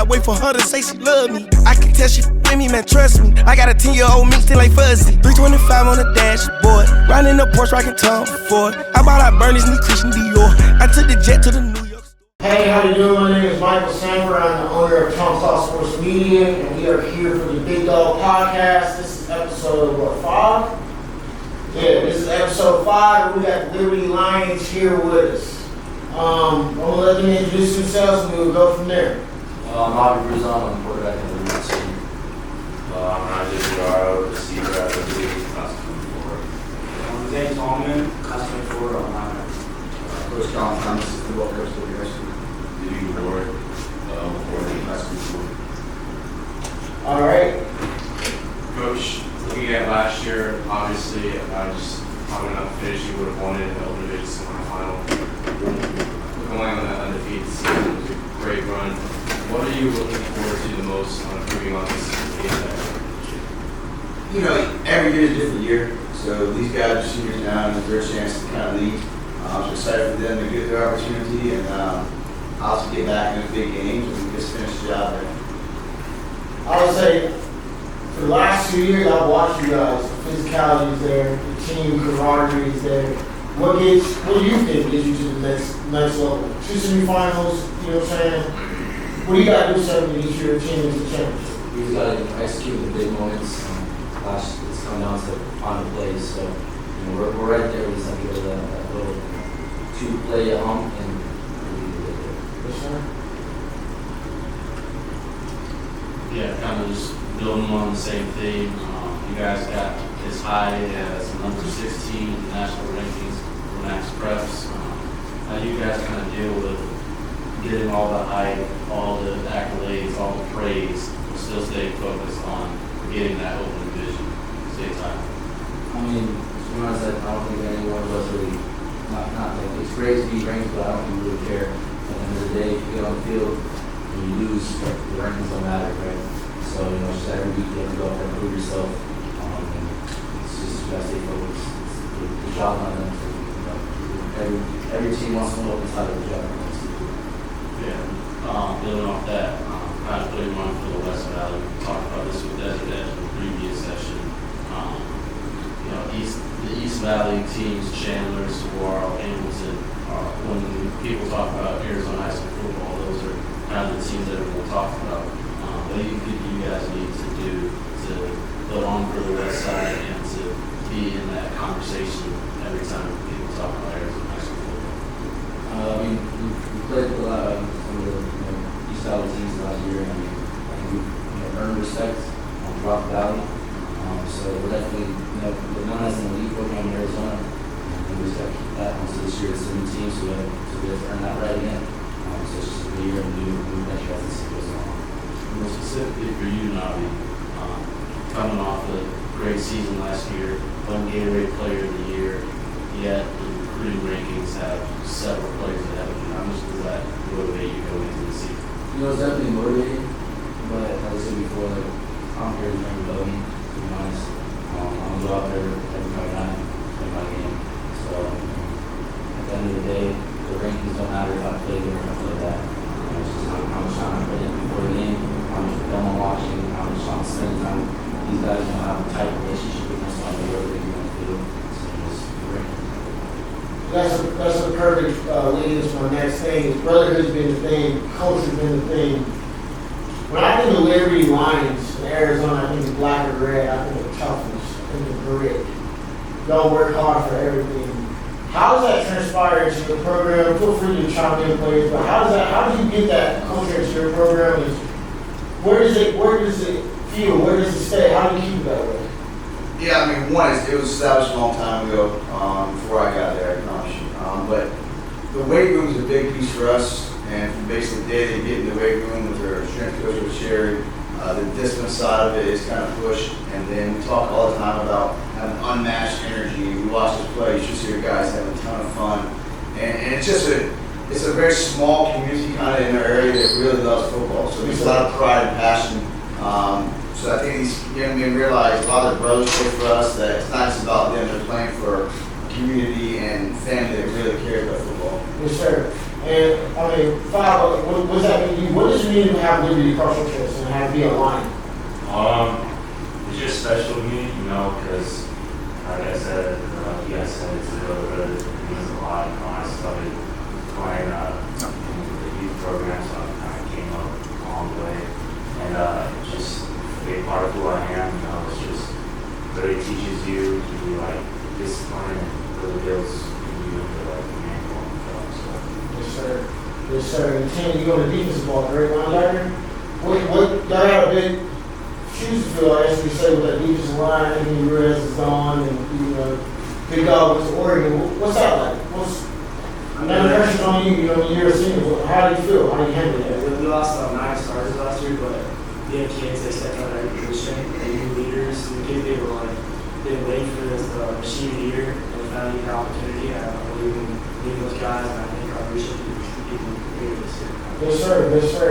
wait for her to say she love me. I can tell she with me, man, trust me. I got a 10-year-old me still like fuzzy. 325 on the dashboard, riding the Porsche, rockin' Tom Ford. I bought out Bernie's, need Christian Dior. I took the jet to the New York. Hey, how you doing? My name is Michael Sanford. I'm the owner of TummClouT Sports Media, and we are here for the Big Dawg Podcast. This is episode, 5? Yeah, this is episode 5. We got the Liberty Lions here with us. I'm going to let them introduce themselves, and we'll go from there. I'm Bobby Bruzon. I'm quarterback of the Liberty team. I'm Durrell, receiver at the Liberty, costume forward. I'm James Holman, costume forward on line. Coach John Thomas, assistant football coach for the University. Ward, coordinating costume forward. All right. Coach, looking at last year, obviously, I just probably not the finish you would have wanted in the Open Division semifinal. Going on that undefeated season was a great run. What are you looking forward to the most on improving on this game? You know, every year is a different year, so these guys are seniors now, and it's their chance to kind of lead. I'm just excited for them to get their opportunity and also get back into big games and just finish the job there. I would say, for the last 2 years, I've watched you guys. The physicality is there, the team camaraderie is there. What do you think gets you to the next level? 2 semifinals, you know what I'm saying? What do you got to do something to get your team into the championship? We just got to execute the big moments. It's coming down to on the plays. So, we're right there. We just have to get that little 2-play hump and get there. Yes, sir. Yeah, kind of just building on the same theme. You guys got as high as number 16 in the national rankings for max preps. How do you guys kind of deal with getting all the hype, all the accolades, all the praise, but still stay focused on getting that Open Division state title? I mean, to be honest, I don't think any one of us really, not like it's great to be ranked, but I don't think we really care. At the end of the day, if you get on the field and you lose, the rankings don't matter, right? So, it's just every week you have to go out there and prove yourself. And it's just, you gotta stay focused. It's the job on them. Every team wants to know the title of the job. Yeah, building off that, kind of putting one for the West Valley. We talked about this with Desert Edge in the previous session. The East Valley teams, Chandler, Saguaro, Hamilton, when people talk about Arizona high school football, those are kind of the teams that everyone talks about. What do you think you guys need to do to put on for the West Side and to be in that conversation every time people talk about Arizona high school football? We played a lot of some of the East Valley teams last year, and I think we earned respect throughout the Valley. So we're definitely, we're known as an elite program in Arizona, and we just got to keep that. So this year it's a new team, so we have to earn that right again. So it's just a good year, and new venture as the season goes on. More specifically for you, Navi, coming off a great season last year, won Gatorade Player of the Year, yet the recruiting rankings have several players ahead of you. How much does that motivate you going into the season? It's definitely motivating, but as I said before, I'm here to bring above me, to be honest. I'm going to go out there every night and play my game. So at the end of the day, the rankings don't matter if I play good or if I play bad. It's just how much time I put in before the game, how much film I'm watching, how much I'm spending time. These guys have a tight relationship with us, so I know where they can feel. So it's great. That's a perfect lead into my next thing. Brotherhood's been the thing, culture's been the thing. When I think of Liberty Lions in Arizona, I think of black and red, I think of toughness, I think of grit. Y'all work hard for everything. How does that transpire into your program? Feel free to chime in, players, but how do you get that culture into your program? Where does it feel? Where does it stay? How do you keep it that way? Yeah, I mean, one is it was established a long time ago before I got there, I promise you. But the weight room is a big piece for us, and from basically the day they get in the weight room with their strength coach with Sherry, the discipline side of it is kind of pushed, and then we talk all the time about having unmatched energy. We watch this play, you should see your guys having a ton of fun, and it's just it's a very small community kind of in our area that really loves football. So there's a lot of pride and passion. So I think these young men realize a lot of their brothers play for us, that it's not just about them, they're playing for a community and family that really cares about football. Yes, sir. And I mean, what does that mean? What does it mean to have liberty across your chest and have to be a lion? It's just special to me, you know, because like I said, you guys said it's a brotherhood. It means a lot. You know, I started playing in the youth program, so I kind of came up a long way, and it's just a big part of who I am. You know, it's just really teaches you to be like disciplined and really builds you into like a man going himself. So. Yes, sir. Yes, sir. And Tim, you go to defensive ball, right, linebacker? What y'all got a big shoes to fill, as we say, with that defensive line. Anthony Ruiz is on, and Big Dawg was to Oregon. What's that like? Another pressure on you, you know, you're a senior. How do you feel? How do you handle that? We lost 9 starters last year, but we have kids that stepped out of every position, and new leaders. The kids, they were like, they've been waiting for this senior year, and they finally get the opportunity. I believe in those guys, and I think our leadership people here this year. Yes, sir. Yes, sir.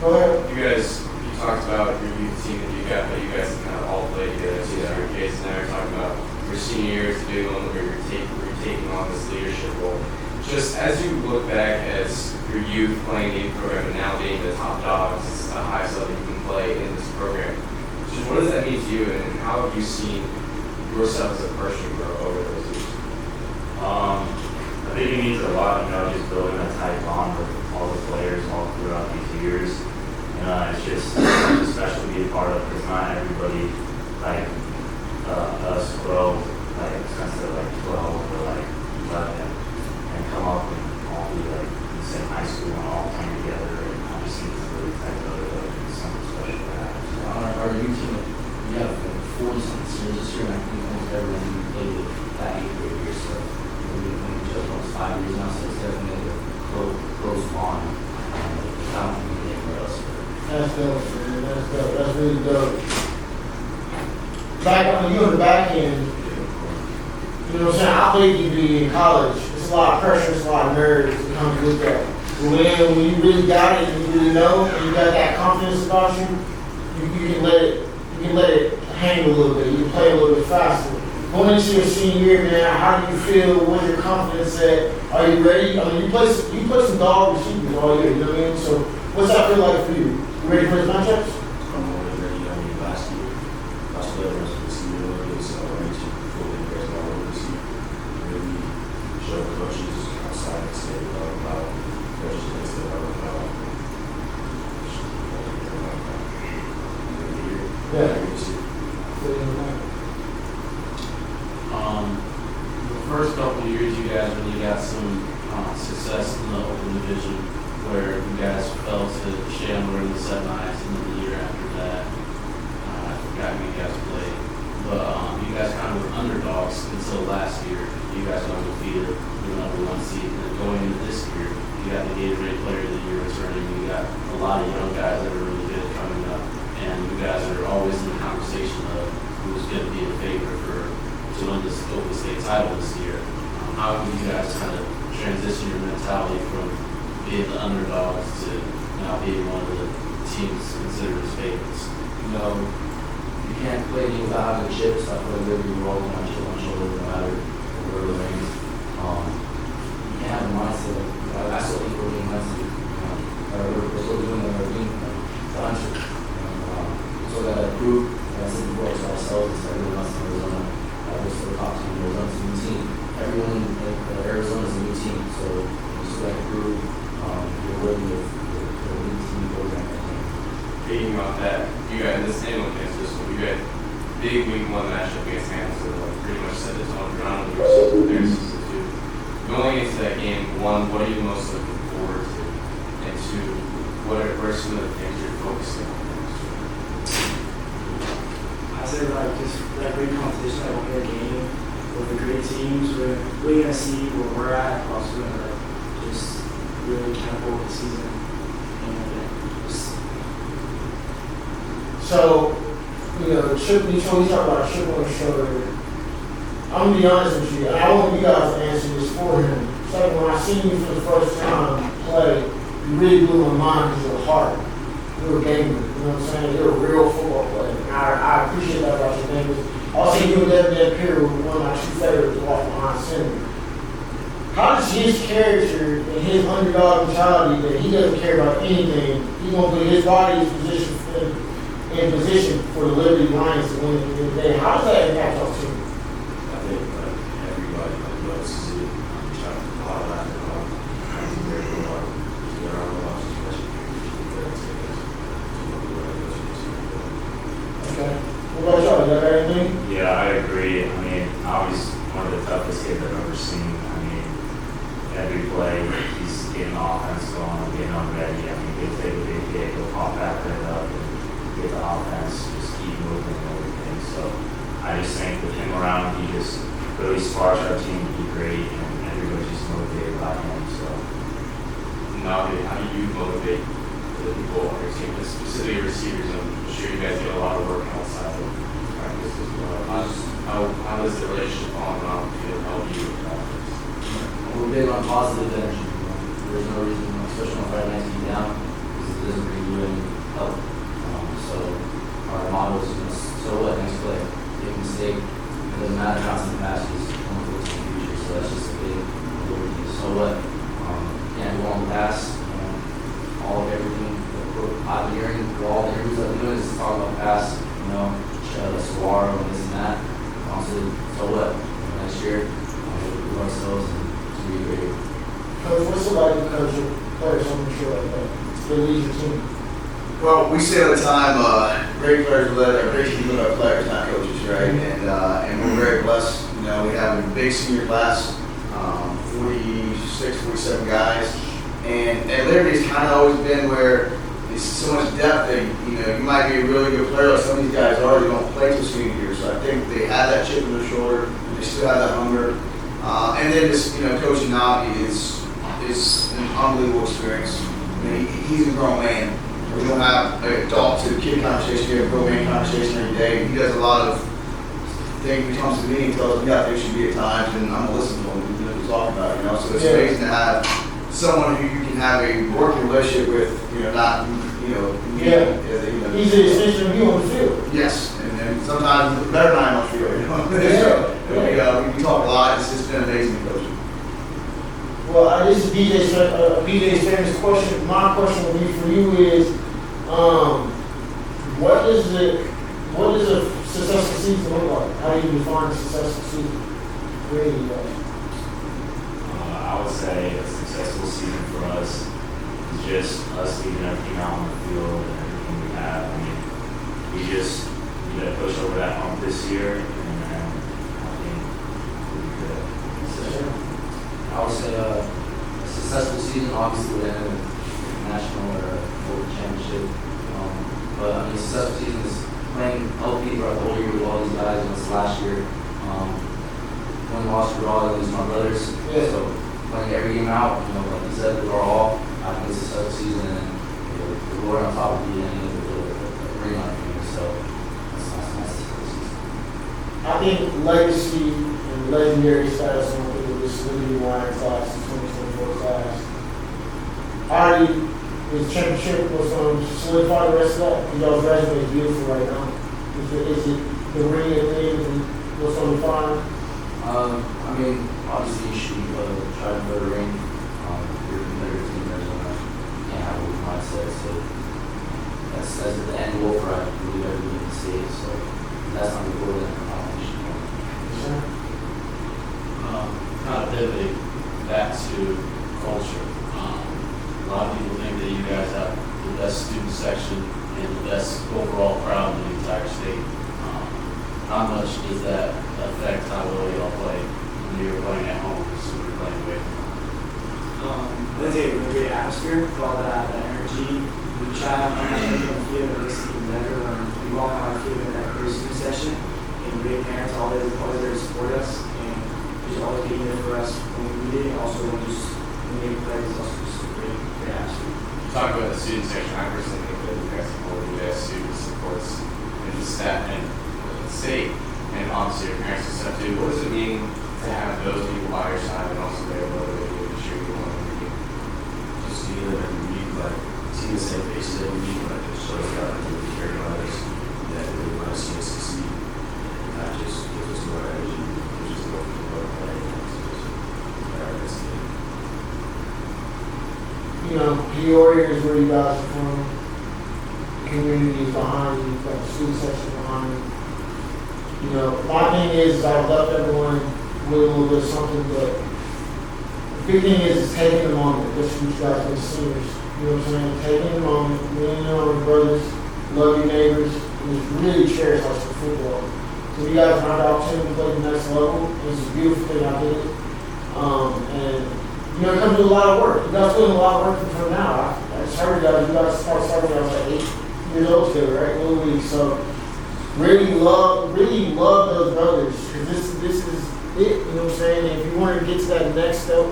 Go ahead. You talked about your youth team that you got, but you guys kind of all played together. So your kids now you're talking about your senior year is the big one where you're taking on this leadership role. Just as you look back as your youth playing the youth program and now being the top dogs, it's the highest level you can play in this program. Just what does that mean to you, and how have you seen yourself as a person grow over those years? I think it means a lot, you know, just building a tight bond with all the players all throughout these years. It's just special to be a part of, because not everybody like us grow like since they're like 12 or like 11 and come up and all be like in the same high school and all playing together, and I just think it's really tight brotherhood and it's something special to have. So, Our youth team, we have like 40-something seniors this year, and I think almost everyone we played with that 8th grade year, so we've been playing each other almost 5 years now, so it's definitely a close bond. I don't think we can anywhere else. That's dope, man. That's dope. That's really dope. Back on you on the back end, you know what I'm saying? I played DB in college. It's a lot of pressure, it's a lot of nerves that comes with that. But when you really got it and you really know and you got that confidence about you, you can let it hang a little bit. You can play a little bit faster. Going into your senior year, man, how do you feel? Where's your confidence at? Are you ready? I mean, you play some dog receivers all year, you know what I mean? So what's that feel like for you? You ready for the matchups? I'm already ready. I mean, last year I was with senior level, so I went to full years my role this year. Really show coaches outside and say about coaches and say about The first couple of years, you guys really got some success in the open division, where you guys fell to Chandler in the semi-finals, and then the year after that, I forgot who you guys played. But you guys kind of were underdogs until last year. You guys were undefeated, the #1 seed. And then going into this year, you got the Gatorade Player of the Year returning. You got a lot of young guys that are really good coming up. And you guys are always in the conversation of who's going to be a favorite to win this Open State title this year. How can you guys kind of transition your mentality from being the underdogs to now being one of the teams considered as favorites? You know, you can't play games without having chips. I feel like every role on chip on shoulder, no matter where it remains. You can't have a mindset. I still think we're being mindset. We're still doing that. We're being the hunter. So that group, like I said before, to ourselves, it's everyone else in Arizona. We're still the top team. Arizona's a new team. Everyone in Arizona is a new team. So just like a group, you're working with the new team program. Speaking about that, you guys in the same one against this one, you had big week 1 matchup against Hampton, so pretty much set the tone around with your substitute. Going into that game, 1, what are you most looking forward to? And 2, what are some of the things you're focusing on? I say like just like great competition, like we're in a game with the great teams. We're really gonna see where we're at. Also gonna like just really careful with the season. And just So, you know, we talk about chip on the shoulder. I'm gonna be honest with you, and I want you guys to answer this for him. It's like when I seen you for the first time play, you really blew my mind because you're hard. You're a gamer, you know what I'm saying? You're a real football player. And I appreciate that about your game. Also, you and Devin Pierre were one of my 2 favorites to walk behind center. How does watch his character and his underdog mentality that he doesn't care about anything. He's going to put his body in position for the Liberty Lions to win at the end of the day. How does that impact our team? I think like everybody like loves to see it. Trying to follow that I think they're going to get our own options, especially Okay. What about y'all? You got anything? Yeah, I agree. I mean, obviously one of the toughest kids I've ever seen. I mean, every play he's getting offense going, getting them ready. I mean, he'll take a big hit, he'll pop back right up and get the offense, just keep moving and everything. So I just think with him around, he just really sparks our team to be great, and everybody's just motivated by him. So Now, how do you motivate the people on your team, specifically your receivers? I'm sure you guys get a lot of work outside of practice as well. How does the relationship on and off the field help you with practice? We're big on positive energy. There's no reason, especially on Friday nights, to be down because it doesn't bring you any help. So our motto is, so what, next play, take a mistake. It doesn't matter, Johnson passes, only looks in the future. So that's just a big overview. So what, can't go on the pass. All of everything I'm hearing, all the interviews I'm doing is talking about pass, Saguaro and this and that. Honestly, so what, next year, we'll do ourselves and it's going to be great. Coach, what's it like to coach your players on the show like that? To lead your team? Well, we say all the time, great players great teams led by players, not coaches, right? And we're very blessed. You know, we have a big senior class, 46, 47 guys. And Liberty's kind of always been where it's so much depth that, you know, you might be a really good player, like some of these guys are, they don't play till senior year. So I think they have that chip on their shoulder, and they still have that hunger. And then just, you know, coaching Navi is an unbelievable experience. I mean, he's a grown man. We don't have an adult to kid conversation, we have a grown man conversation every day. He does a lot of things when he comes to me and tells me how things should be at times, and I'm gonna listen to him, you know, he's talking about it, you know. So it's amazing to have someone who you can have a working relationship with, you know, not, you know, He's an extension of you on the field. Yes, and sometimes it's better than I on the field, you know. We talk a lot. It's just been amazing coaching. Well, this is BJ's famous question. My question for you is, what does a successful season look like? How do you define a successful season? Really, I would say a successful season for us is just us leaving everything out on the field and everything we have. I mean, we just need to push over that hump this year, and I think we'll be good. So, I would say a successful season obviously would end in a national or a world championship. But I mean, a successful season is playing healthy throughout the whole year with all these guys. And it's last year. When lost for all, at least my brothers. Yeah. So playing every game out, you know, like you said, with our all, I think it's a successful season, and you know, the glory on top of the ending of the ring on it. So that's nice successful season. I think legacy and legendary status on this Liberty Lions class, the 2024 class. Already, this championship was going to solidify the rest of that. Because y'all's resume is beautiful right now. Is it the ring and thing and what's on the fire? I mean, obviously you should try to go to the ring. You're a competitive team, you can't have a weak mindset. So that's the end goal for us. We really need to see it. So that's not the goal of the competition. Kind of pivoting back to culture. A lot of people think that you guys have the best student section and the best overall crowd in the entire state. How much does that affect how well y'all play when you're playing at home versus when you're playing away from home? Let's say a great atmosphere with all that energy. We try to have energy on the field and makes it even better when we walk on our field in that first student session. And great parents always there to support us and just always being there for us when we need it. Also when we make plays, also just a great atmosphere. You talk about the student section. I personally think that you guys support the best student supports in the staff and the state, and obviously your parents and stuff too. What does it mean to have those people by your side and also they're motivated to cheer you on every game? Just seeing them every week, like seeing the same faces every week, like it shows that they really care about us, that they really want to see us succeed. And that just gives us more energy, gives us more play. That's it. where you guys are from. The community is behind you. You've got the student section behind you. You know, my thing is I left everyone with a little bit of something, but the big thing is taking the moment. That's what you guys are seniors. You know what I'm saying? Taking the moment, leaning on your brothers, love your neighbors, and just really cherish like some football. So you guys have the opportunity to play the next level. It's a beautiful thing I did. And you know, it comes with a lot of work. You guys put in a lot of work from now. I just heard you guys started when I was like 8 years old together, right? Little league. So really love those brothers, because this is it. You know what I'm saying? And if you want to get to that next step,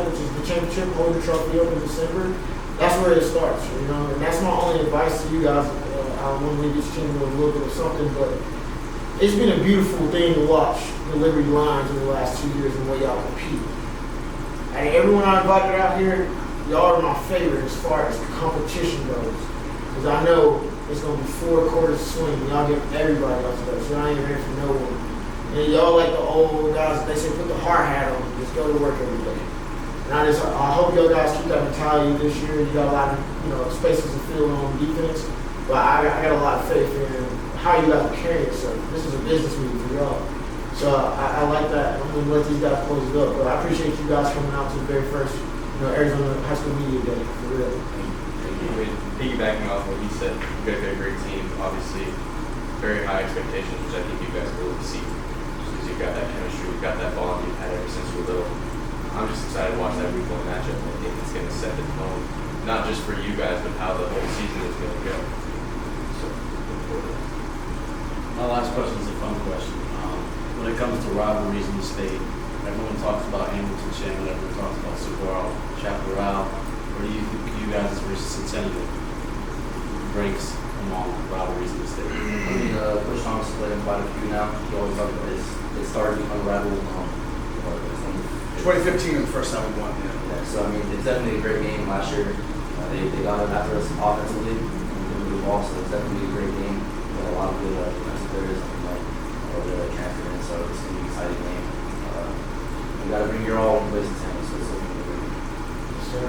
which is the championship, hold the trophy up in December, that's where it starts. You know, and that's my only advice to you guys. I want to leave this team with a little bit of something, but it's been a beautiful thing to watch the Liberty Lions in the last 2 years and the way y'all compete. And everyone I invited out here, y'all are my favorite as far as the competition goes. Because I know it's going to be 4 quarters swing, and y'all give everybody else better, so y'all ain't ready for no one. And y'all like the old guys, they say put the hard hat on, just go to work every day. And I hope y'all guys keep that mentality this year. You got a lot of spaces to fill on defense, but I got a lot of faith in how you guys will carry yourself. This is a business meeting for y'all. So I like that. I'm going to let these guys close it up. But I appreciate you guys coming out to the very first Arizona High School Media Day, for real. Piggybacking off what you said, you guys got a great team, obviously very high expectations, which I think you guys will see. Because you've got that chemistry, you've got that bond you've had ever since you were little. I'm just excited to watch that week 1 matchup. I think it's going to set the tone, not just for you guys, but how the whole season is going to go. So, look forward to that. My last question is a fun question. When it comes to rivalries in the state, everyone talks about Hamilton Chandler, everyone talks about Saguaro, Chaparral. Where do you think you guys versus Centennial ranks among rivalries in the state? I mean, Coach Thomas played in quite a few now. He always talked about this. It started becoming a rival. 2015 was the first time we won. Yeah, so I mean, it's definitely a great game last year. They got it after us offensively and didn't move off, so it's definitely a great game. We had a lot of good defensive players that transferred in, so it's going to be an exciting game. You got to bring your all ways to town, so it's looking good. Yes, sir.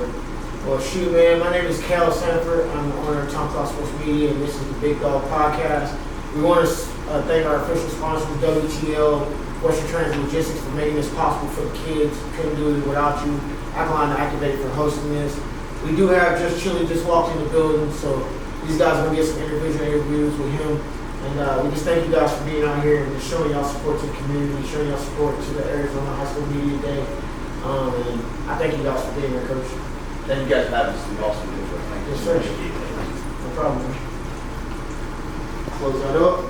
Well, shoot, man, my name is Cal Sanford. I'm the owner of TummClouT Sports Media, and this is the Big Dawg Podcast. We want to thank our official sponsors, WTL, Western Trans Logistics, for making this possible for the kids. Couldn't do it without you. Alkaline Activate for hosting this. We do have Just Chili just walked in the building, so these guys are going to get some individual interviews with him. And we just thank you guys for being out here and just showing y'all support to the community, showing y'all support to the Arizona High School Media Day. And I thank you guys for being here, Coach. Thank you guys for having us. We awesome. Thank you. Yes, sir. No problem. Close that up.